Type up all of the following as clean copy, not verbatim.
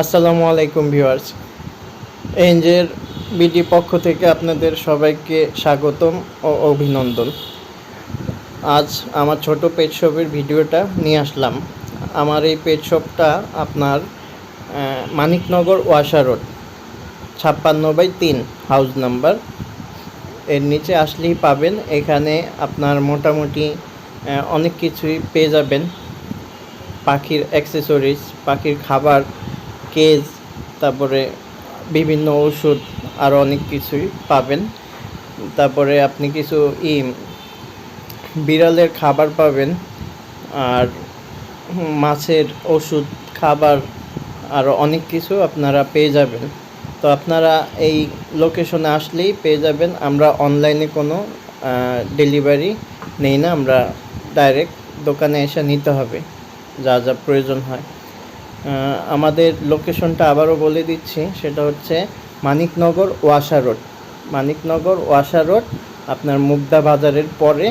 আসসালামু আলাইকুম viewers, এনজের BD পক্ষ থেকে আপনাদের সবাইকে স্বাগতম ও অভিনন্দন। আজ আমার ছোট পেট শপের ভিডিওটা নিয়ে আসলাম। আমার এই পেট শপটা আপনার মানিকনগর ওয়াসা রোড 56/3 হাউস নাম্বার, এর নিচে আসলেই পাবেন। এখানে আপনার মোটামুটি অনেক কিছুই পেয়ে যাবেন। পাখির অ্যাক্সেসরিজ, পাখির খাবার, কেজ, তারপরে বিভিন্ন ওষুধ, আরও অনেক কিছুই পাবেন। তারপরে আপনি কিছু বিড়ালের খাবার পাবেন, আর মাছের ওষুধ, খাবার, আরও অনেক কিছু আপনারা পেয়ে যাবেন। তো আপনারা এই লোকেশনে আসলেই পেয়ে যাবেন। আমরা অনলাইনে কোনো ডেলিভারি নেই না, আমরা ডাইরেক্ট দোকানে এসে নিতে হবে যা যা প্রয়োজন হয়। আমাদের লোকেশনটা আবারও বলে দিচ্ছি, সেটা হচ্ছে মানিকনগর ওয়াসা রোড। মানিকনগর ওয়াসা রোড আপনার মুগদা বাজারের পরে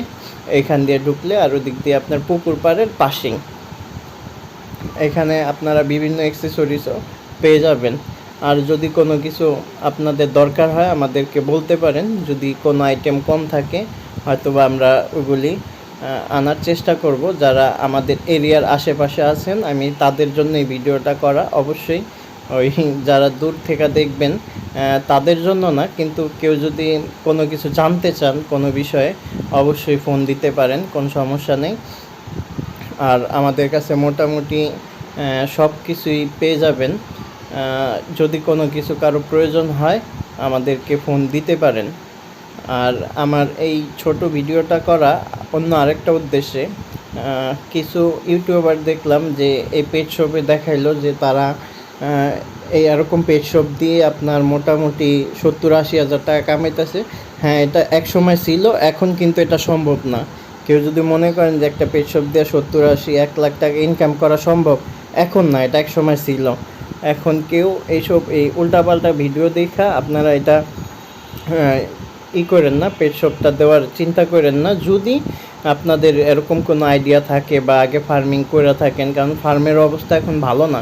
এখান দিয়ে ঢুকলে আর ওদিক দিয়ে আপনার পুকুর পাড়ের পাশেই। এখানে আপনারা বিভিন্ন অ্যাক্সেসরিজও পেয়ে যাবেন। আর যদি কোনো কিছু আপনাদের দরকার হয় আমাদেরকে বলতে পারেন। যদি কোনো আইটেম কম থাকে হয়তোবা আমরা ওগুলি আনার চেষ্টা করব। যারা আমাদের এরিয়ার আশেপাশে আছেন, আমি তাদের জন্য এই ভিডিওটা করা। অবশ্যই ওই যারা দূর থেকে দেখবেন তাদের জন্য না, কিন্তু কেউ যদি কোনো কিছু জানতে চান কোনো বিষয়ে অবশ্যই ফোন দিতে পারেন, কোনো সমস্যা নেই। আর আমাদের কাছে মোটামুটি সব কিছুই পেয়ে যাবেন। যদি কোনো কিছু কারো প্রয়োজন হয় আমাদেরকে ফোন দিতে পারেন। আর আমার এই ছোট ভিডিওটা করা অন্য আরেকটা উদ্দেশ্যে, কিছু ইউটিউবার দেখলাম যে এই পেট শপে দেখাইলো যে তারা এই এরকম পেট শপ দিয়ে আপনার মোটামুটি 70-80 হাজার টাকা কামাইতেছে। হ্যাঁ, এটা এক সময় ছিল, এখন কিন্তু এটা সম্ভব না। কেউ যদি মনে করেন যে একটা পেট শপ দিয়ে 70-80-1 লাখ টাকা ইনকাম করা সম্ভব, এখন না, এটা এক সময় ছিল। এখন কেউ এইসব এই উল্টাপাল্টা ভিডিও দেখা আপনারা এটা করেন না, পেট শপটা দেওয়ার চিন্তা করেন না। যদি আপনাদের এরকম কোনো আইডিয়া থাকে বা আগে ফার্মিং করে থাকেন, কারণ ফার্মের অবস্থা এখন ভালো না।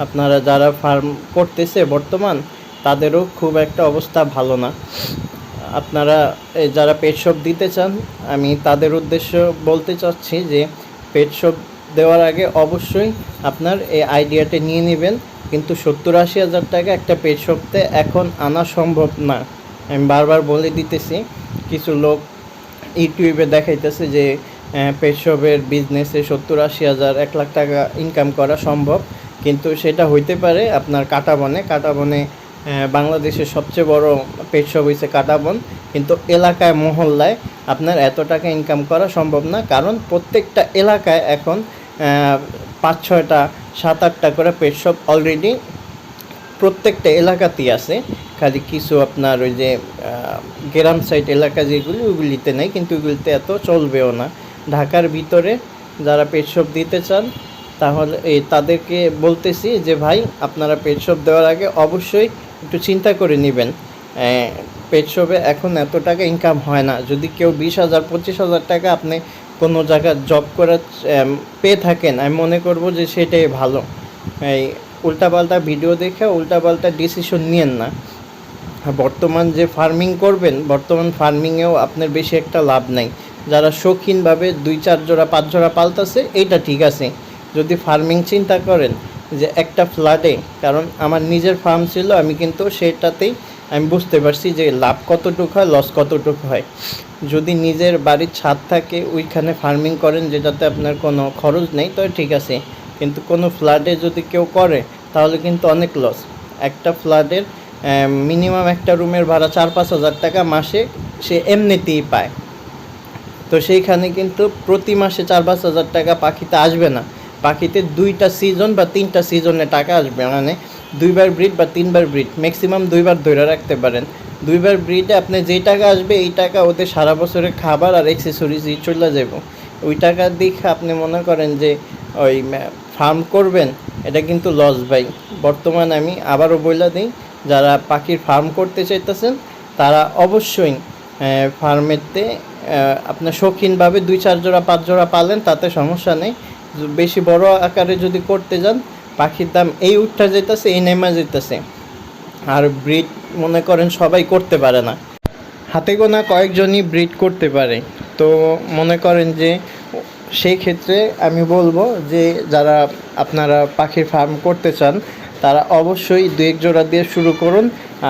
আপনারা যারা ফার্ম করতেছে বর্তমান, তাদেরও খুব একটা অবস্থা ভালো না। আপনারা যারা পেট শপ দিতে চান, আমি তাদের উদ্দেশ্য বলতে চাচ্ছি যে পেট শপ দেওয়ার আগে অবশ্যই আপনার এই আইডিয়াটা নিয়ে নেবেন। কিন্তু 70-80 হাজার টাকা একটা পেট শপতে এখন আনা সম্ভব না। আমি বারবার বলে দিতেছি। কিছু লোক ইউটিউবে দেখাইতেছে যে পেট শপের বিজনেসে 70-80 হাজার 1 লাখ টাকা ইনকাম করা সম্ভব, কিন্তু সেটা হইতে পারে আপনার কাটাবনে বাংলাদেশের সবচেয়ে বড় পেট শপ হয়েছে কাটাবন, কিন্তু এলাকায় মহল্লায় আপনার এত টাকা ইনকাম করা সম্ভব না। কারণ প্রত্যেকটা এলাকায় এখন 5-6টা 7-8টা করে পেট শপ অলরেডি প্রত্যেকটা এলাকাতেই আছে। খালি কিছু আপনার ওই যে গ্রাম সাইড এলাকা যেগুলি, ওইগুলিতে নেই, কিন্তু ওইগুলিতে এত চলবেও না। ঢাকার ভিতরে যারা পেট শপ দিতে চান তাহলে তাদেরকে বলতেছি যে ভাই, আপনারা পেট শপ দেওয়ার আগে অবশ্যই একটু চিন্তা করে নেবেন। পেট শপে এখন এত টাকা ইনকাম হয় না। যদি কেউ 20,000-25 হাজার টাকা আপনি কোনো জায়গায় জব করার পেয়ে থাকেন, আমি মনে করব যে সেটাই ভালো। এই উল্টাপাল্টা ভিডিও দেখে উল্টাপাল্টা ডিসিশন নিয়েন না। বর্তমান যে ফার্মিং করবেন, বর্তমান ফার্মিংয়েও আপনার বেশি একটা লাভ নাই। যারা শৌখিনভাবে 2-4 জোড়া 5 জোড়া পালতেছে, এইটা ঠিক আছে। যদি ফার্মিং চিন্তা করেন যে একটা ফ্ল্যাটে, কারণ আমার নিজের ফার্ম ছিল, আমি কিন্তু সেটাতেই আমি বুঝতে পারছি যে লাভ কতটুকু হয়, লস কতটুকু হয়। যদি নিজের বাড়ির ছাদ থাকে ওইখানে ফার্মিং করেন, যেটাতে আপনার কোনো খরচ নেই, তো ঠিক আছে। কিন্তু কোনো ফ্ল্যাটে যদি কেউ করে তাহলে কিন্তু অনেক লস। একটা ফ্ল্যাটের মিনিমাম একটা রুমের ভাড়া 4-5 হাজার টাকা মাসে সে এমনিতেই পায়। তো সেইখানে কিন্তু প্রতি মাসে 4-5 হাজার টাকা পাখিতে আসবে না। পাখিতে 2টা সিজন বা 3টা সিজনে টাকা আসবে, মানে 2বার ব্রিড বা 3বার ব্রিড, ম্যাক্সিমাম 2বার ধরে রাখতে পারেন। 2বার ব্রিডে আপনি যেই টাকা আসবে, এই টাকা ওদের সারা বছরের খাবার আর অ্যাক্সেসরিজই চলে যাব। ওই টাকা দেখে আপনি মনে করেন যে ওই ফার্ম করবেন, এটা কিন্তু লস ভাই। বর্তমানে আমি আবারও বলে দিই, যারা পাখির ফার্ম করতে চাইতেছেন তারা অবশ্যই ফার্মেতে আপনার শৌখিনভাবে 2-4 জোড়া 5 জোড়া পালেন, তাতে সমস্যা নেই। বেশি বড় আকারে যদি করতে যান পাখির দাম এই উঠটা যেতেছে, এই নেমা যেতেছে। আর ব্রিড মনে করেন সবাই করতে পারে না, হাতে গোনা কয়েকজনই ব্রিড করতে পারে। তো মনে করেন যে সেই ক্ষেত্রে আমি বলবো যে যারা আপনারা পাখির ফার্ম করতে চান তারা অবশ্যই 2-1 জোড়া দিয়ে শুরু করুন।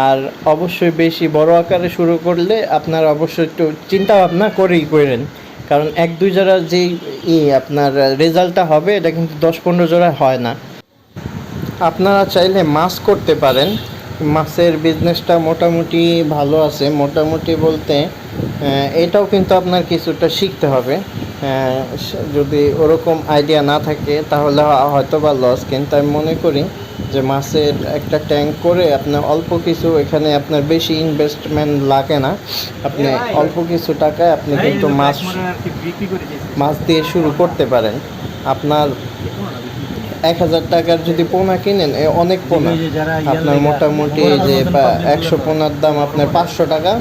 আর অবশ্যই বেশি বড় আকারে শুরু করলে আপনারা অবশ্যই একটু চিন্তা ভাবনা করেই করেন, কারণ 1-2 জোড়া যেই আপনার রেজাল্টটা হবে এটা কিন্তু 10-15 জোড়া হয় না। আপনারা চাইলে মাছ করতে পারেন, মাছের বিজনেসটা মোটামুটি ভালো আছে। মোটামুটি বলতে এটাও কিন্তু আপনার কিছুটা শিখতে হবে। যদি ওরকম আইডিয়া না থাকে তাহলে হয়তো বা লস, কিন্তু আমি মনে করি যে মাছের একটা ট্যাঙ্ক করে আপনার অল্প কিছু, এখানে আপনার বেশি ইনভেস্টমেন্ট লাগে না। আপনি অল্প কিছু টাকায় আপনি কিন্তু মাছ দিয়ে শুরু করতে পারেন। আপনার 1000 টাকার যদি পোনা কিনেন, অনেক পোনা আপনার মোটামুটি যে 100 পোনার দাম আপনার 500 টাকা।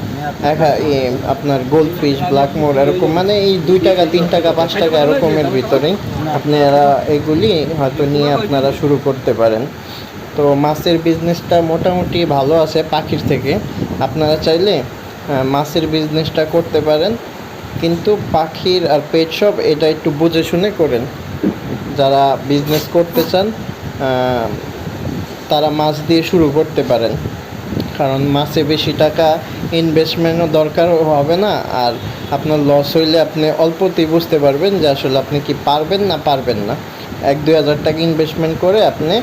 আপনার গোল্ড ফিশ, ব্ল্যাকমোর এরকম, মানে এই 2 টাকা 3 টাকা 5 টাকা এরকমের ভিতরেই আপনারা এগুলি হয়তো নিয়ে আপনারা শুরু করতে পারেন। তো মাছের বিজনেসটা মোটামুটি ভালো আছে পাখির থেকে। আপনারা চাইলে মাছের বিজনেসটা করতে পারেন, কিন্তু পাখির আর পেট শপ এটা একটু বুঝে শুনে করেন। যারা বিজনেস করতে চান তারা মাছ দিয়ে শুরু করতে পারেন, কারণ মাছে বেশি টাকা ইনভেস্টমেন্টও দরকার হবে না। আর আপনার লস হইলে আপনি অল্পতেই বুঝতে পারবেন যে আসলে আপনি কি পারবেন না পারবেন না। 1-2 হাজার টাকা ইনভেস্টমেন্ট করে আপনি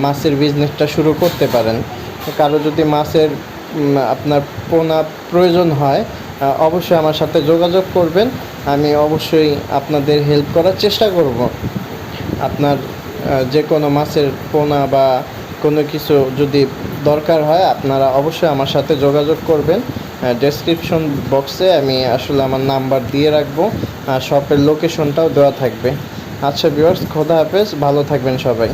মাছের বিজনেসটা শুরু করতে পারেন। কারো যদি মাছের আপনার পোনা প্রয়োজন হয় অবশ্যই আমার সাথে যোগাযোগ করবেন, আমি অবশ্যই আপনাদের হেল্প করার চেষ্টা করব। আপনার যে কোনো মাছের পোনা বা কোনো কিছু যদি দরকার হয় আপনারা অবশ্যই আমার সাথে যোগাযোগ করবেন। ডেসক্রিপশন বক্সে আমি আসলে আমার নাম্বার দিয়ে রাখবো, আর শপের লোকেশনটাও দেওয়া থাকবে। আচ্ছা ভিউয়ার্স, খোদা হাফেজ, ভালো থাকবেন সবাই।